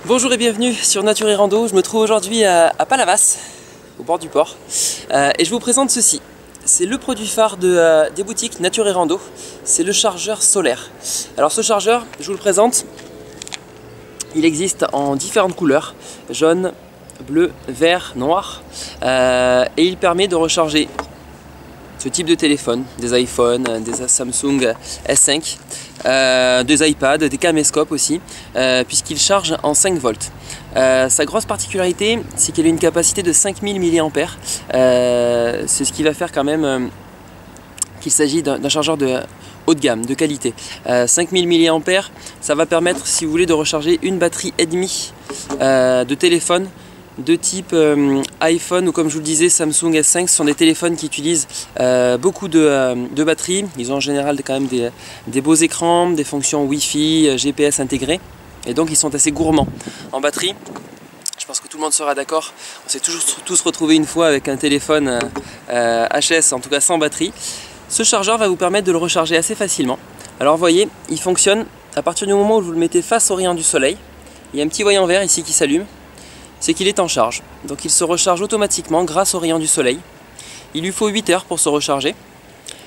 Bonjour et bienvenue sur Nature et Rando. Je me trouve aujourd'hui à Palavas, au bord du port, et je vous présente ceci. C'est le produit phare des boutiques Nature et Rando, c'est le chargeur solaire. Alors ce chargeur, je vous le présente, il existe en différentes couleurs, jaune, bleu, vert, noir, et il permet de recharger ce type de téléphone, des iPhones, des Samsung S5, des iPads, des caméscopes aussi, puisqu'il charge en 5 volts. Sa grosse particularité, c'est qu'il a une capacité de 5000 mAh. C'est ce qui va faire quand même qu'il s'agit d'un chargeur de haut de gamme, de qualité. 5000 mAh, ça va permettre, si vous voulez, de recharger une batterie et demie de téléphone de type iPhone ou, comme je vous le disais, Samsung S5. Ce sont des téléphones qui utilisent beaucoup de batterie. Ils ont en général quand même des beaux écrans, des fonctions Wi-Fi, GPS intégrées, et donc ils sont assez gourmands en batterie. Je pense que tout le monde sera d'accord. On s'est toujours tous retrouvés une fois avec un téléphone HS, en tout cas sans batterie. Ce chargeur va vous permettre de le recharger assez facilement. Alors vous voyez, il fonctionne à partir du moment où vous le mettez face au rayon du soleil. Il y a un petit voyant vert ici qui s'allume. C'est qu'il est en charge. Donc il se recharge automatiquement grâce au rayon du soleil. Il lui faut 8 heures pour se recharger.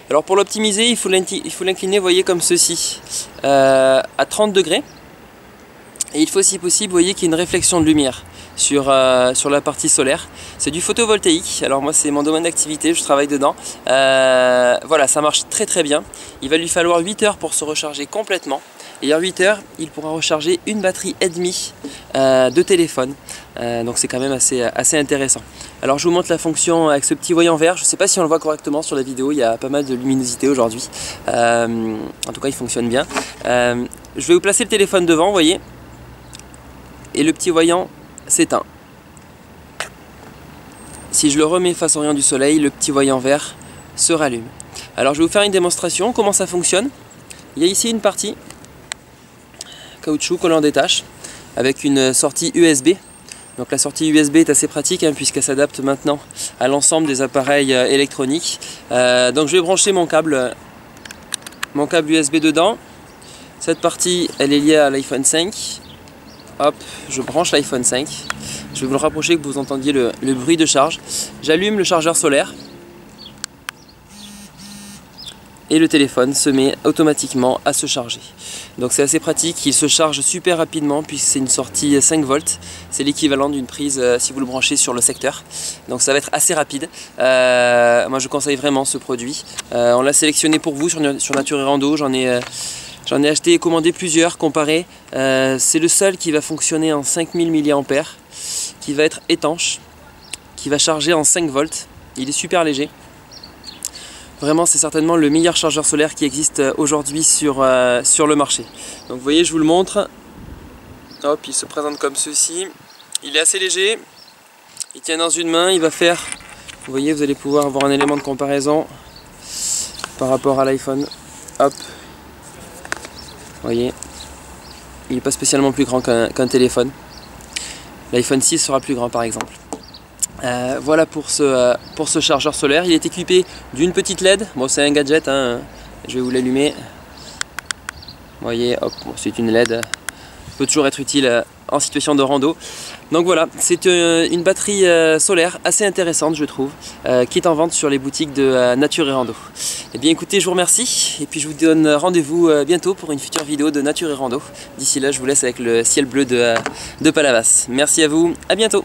Alors pour l'optimiser, il faut l'incliner, voyez, comme ceci, à 30 degrés. Et il faut, si possible, voyez qu'il y a une réflexion de lumière sur la partie solaire. C'est du photovoltaïque. Alors moi, c'est mon domaine d'activité, je travaille dedans. Voilà, ça marche très très bien. Il va lui falloir 8 heures pour se recharger complètement. Et en 8 heures, il pourra recharger une batterie et demie de téléphone. Donc c'est quand même assez intéressant. Alors je vous montre la fonction avec ce petit voyant vert. Je ne sais pas si on le voit correctement sur la vidéo, il y a pas mal de luminosité aujourd'hui. En tout cas, il fonctionne bien. Je vais vous placer le téléphone devant, vous voyez. Et le petit voyant s'éteint. Si je le remets face au rayon du soleil, le petit voyant vert se rallume. Alors je vais vous faire une démonstration, comment ça fonctionne. Il y a ici une partie caoutchouc collant des tâches avec une sortie USB. Donc la sortie USB est assez pratique puisqu'elle s'adapte maintenant à l'ensemble des appareils électroniques. Donc je vais brancher mon câble USB dedans. Cette partie, elle est liée à l'iPhone 5. Hop, je branche l'iPhone 5. Je vais vous le rapprocher que vous entendiez le bruit de charge. J'allume le chargeur solaire. Et le téléphone se met automatiquement à se charger. Donc c'est assez pratique, il se charge super rapidement puisque c'est une sortie 5 volts. C'est l'équivalent d'une prise si vous le branchez sur le secteur. Donc ça va être assez rapide. Moi je conseille vraiment ce produit. On l'a sélectionné pour vous sur Nature et Rando. J'en ai acheté et commandé plusieurs, comparé. C'est le seul qui va fonctionner en 5000 mAh, qui va être étanche, qui va charger en 5 volts. Il est super léger. Vraiment, c'est certainement le meilleur chargeur solaire qui existe aujourd'hui sur le marché. Donc vous voyez, je vous le montre. Hop, il se présente comme ceci. Il est assez léger. Il tient dans une main. Il va faire, vous voyez, vous allez pouvoir avoir un élément de comparaison par rapport à l'iPhone. Hop. Vous voyez, il n'est pas spécialement plus grand qu'un téléphone. L'iPhone 6 sera plus grand par exemple. Voilà pour ce chargeur solaire. Il est équipé d'une petite LED. Bon, c'est un gadget, je vais vous l'allumer. Vous voyez, hop, bon, c'est une LED. Peut toujours être utile en situation de rando. Donc voilà, c'est une batterie solaire assez intéressante, je trouve, qui est en vente sur les boutiques de Nature et Rando. Et bien écoutez, je vous remercie et puis je vous donne rendez-vous bientôt pour une future vidéo de Nature et Rando. D'ici là, je vous laisse avec le ciel bleu de Palavas. Merci à vous, à bientôt.